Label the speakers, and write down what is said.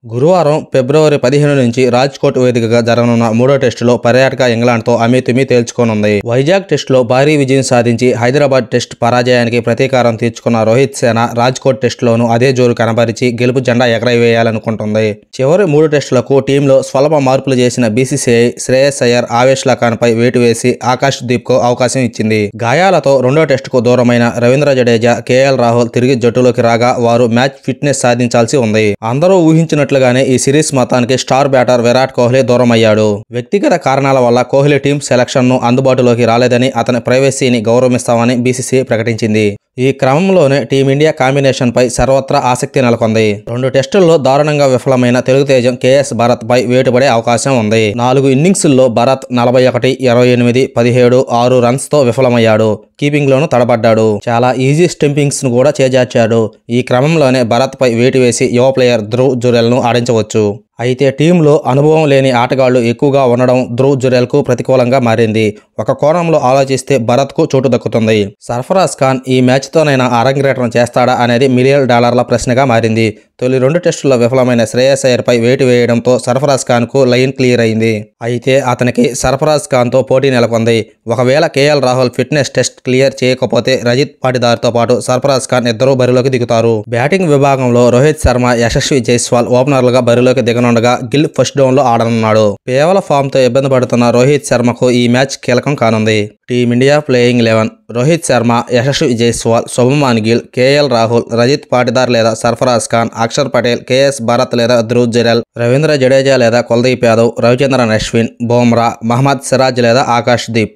Speaker 1: గురువారం ఫిబ్రవరి 15 నుంచి రాజ్కోట్ వేదికగా జరగనున్న మూడో టెస్టులో పర్యాటక ఇంగ్లాండ్తో అమీతుమీ తేల్చుకోనుంది. వైజాగ్ టెస్టులో భారీ విజయం సాధించి హైదరాబాద్ టెస్ట్ పరాజయానికి ప్రతీకారం తీర్చుకున్న రోహిత్ సేన రాజ్కోట్ టెస్టులోనూ అదే జోరు కనబరిచి గెలుపు జెండా ఎగరవేయాలనుకుంటుంది. చివరి 3 టెస్టులకు టీంలో స్వల్ప మార్పులు చేసిన బీసీసీఐ శ్రేయస్ అయ్యర్, ఆవేష్ ఖాన్పై వేటు వేసి ఆకాష్ దీప్కు అవకాశం ఇచ్చింది. గాయాలతో రెండో టెస్టుకు దూరమైన రవీంద్ర జడేజా, కేఎల్ రాహుల్ తిరిగి జట్టులోకి రాగా వారు మ్యాచ్ ఫిట్నెస్ సాధించాల్సి ఉంది. అందరూ ఊహించినట్లుగానే ఈ సిరీస్ మొత్తానికి స్టార్ బ్యాటర్ విరాట్ కోహ్లీ దూరమయ్యాడు. వ్యక్తిగత కారణాల వల్ల కోహ్లీ టీం సెలక్షన్ను అందుబాటులోకి రాలేదని, అతని ప్రైవసీని గౌరవిస్తామని బీసీసీఐ ప్రకటించింది. ఈ క్రమంలోనే టీమిండియా కాంబినేషన్పై సర్వత్రా ఆసక్తి నెలకొంది. 2 టెస్టుల్లో దారుణంగా విఫలమైన తెలుగు తేజం కేఎస్ భరత్ పై వేటుపడే అవకాశం ఉంది. 4 ఇన్నింగ్స్ల్లో భరత్ 41, 28, 17, 6 రన్స్తో విఫలమయ్యాడు. కీపింగ్లోనూ తడబడ్డాడు. చాలా ఈజీ స్టంపింగ్స్ ను కూడా చేజార్చాడు. ఈ క్రమంలోనే భరత్ పై వేటు వేసి యువ ప్లేయర్ ధ్రువ్ జురెల్ను ఆడించవచ్చు. అయితే టీంలో అనుభవం లేని ఆటగాళ్లు ఎక్కువగా ఉండడం ధ్రువ్ జురెల్కు ప్రతికూలంగా మారింది. ఒక కోణంలో ఆలోచిస్తే భరత్కు చోటు దక్కుతుంది. సర్ఫరాజ్ ఖాన్ ఈ మ్యాచ్తోనైనా అరంగేట్రం చేస్తాడా అనేది $1 మిలియన్ ప్రశ్నగా మారింది. తొలి 2 టెస్టుల్లో విఫలమైన శ్రేయస్ అయ్యర్పై వేటు వేయడంతో సర్ఫరాజ్ ఖాన్కు లైన్ క్లియర్ అయింది. అయితే అతనికి సర్ఫరాజ్ ఖాన్తో పోటీ నెలకొంది. ఒకవేళ KL Rahul fitness test clear చేయకపోతే రజిత్ పాటిదార్తో పాటు సర్ఫరాజ్ ఖాన్ ఇద్దరూ బరిలోకి దిగుతారు. బ్యాటింగ్ విభాగంలో రోహిత్ శర్మ, యశస్వి జైస్వాల్ ఓపెనర్లుగా బరిలోకి దిగనుండగా గిల్ ఫస్ట్ డౌన్లో ఆడనున్నాడు. కేవల ఫామ్తో ఇబ్బంది పడుతున్న రోహిత్ శర్మకు ఈ మ్యాచ్ కీలకం కానుంది. Team India playing 11: Rohit Sharma, Yashasvi Jaiswal, Shubman Gill, KL Rahul, Rajith Patidar లేదా సర్ఫరాజ్ ఖాన్, అక్షర్ పటేల్, కేఎస్ భరత్ లేదా ధ్రువ్ జురెల్, రవీంద్ర జడేజా లేదా కుల్దీప్ యాదవ్, రవిచంద్రన్ అశ్విన్, బుమ్రా, మహమ్మద్ సిరాజ్ లేదా ఆకాష్ దీప్.